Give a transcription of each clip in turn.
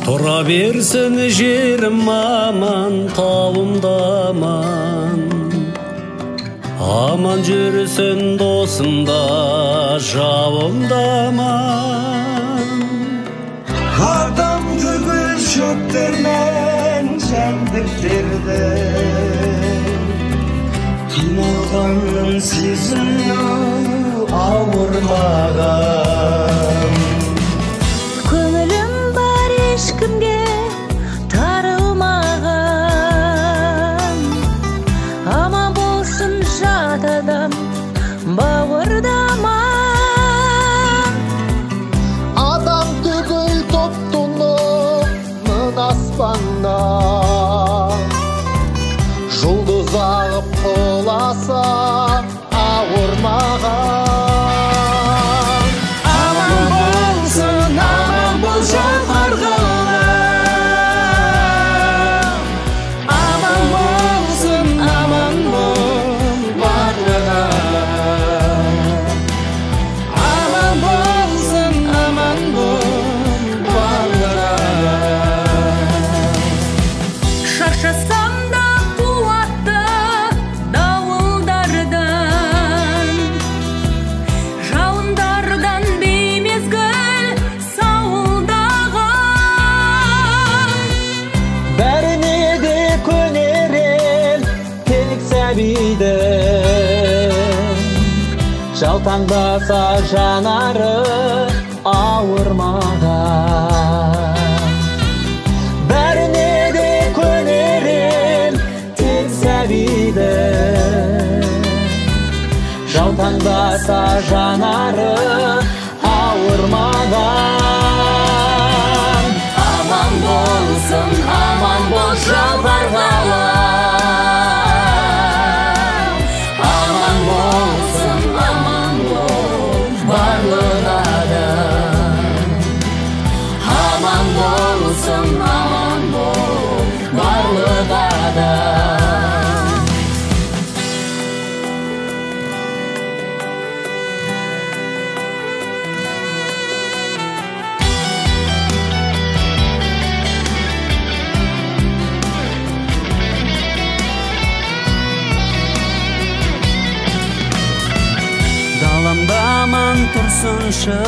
Тұра берсін жерім аман, тауым да аман. Аман жүрсін досым да, жауым да аман. Адам гүл шөптермен жәндіктерді, қиналғанның сезімі ауырмаған. Көңілім бар ешкімге тарылмаған. Аман болсын жат адам, бауырда аман. Адам түгіл топтының аспанда, жұлдыз ағып құласа ауырмаған. Аман болсын, аман бол жауһарларым. Аман болсын, аман бол барлығы. Аман болсын, аман бол барлығы. Шаршасам да қуатты дауылдардан, жауындардан беймезгіл сауылдаған. Бәріне де көнерем тек сәбиді, жаутаңдаса жанары ауырмаған. Бәріне де көнерем тек сәбиді, жаутаңдаса жанары ауырмаған. Аман болсын, аман бол жауһарларым. Аман болсын, аман бол барлық адам. Аман болсын, аман бол барлық адам. Даламда аман тұрсыншы,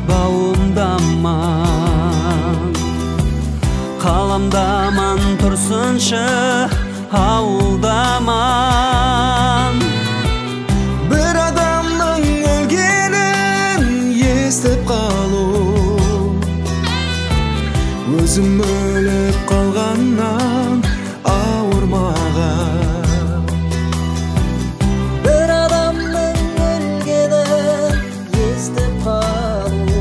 бауымда аман. Қаламда аман тұрсыншы, ауылда аман. Бір адамның өлгенін естіп қалу, өзім өліп қалғаннан ауырмаған. Бір адамның өлгенін естіп қалу,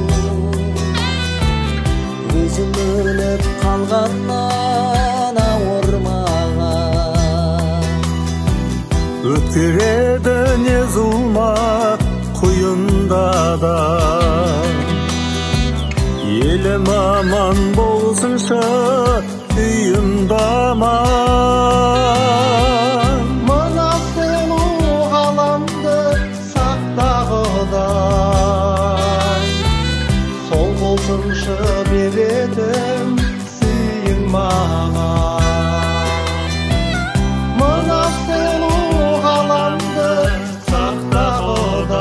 өзім өліп қалғаннан ауырмаған. Өткереді не зұлмат құйында да, елім аман болсыншы, үйімді аман. Мына сұлу ғаламды сақтағыдай, сол болсыншы беретім сүйін маған. Мына сұлу ғаламды Сақтағыдай,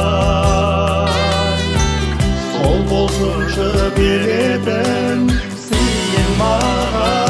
сол болсыншы беретін сүйін маған.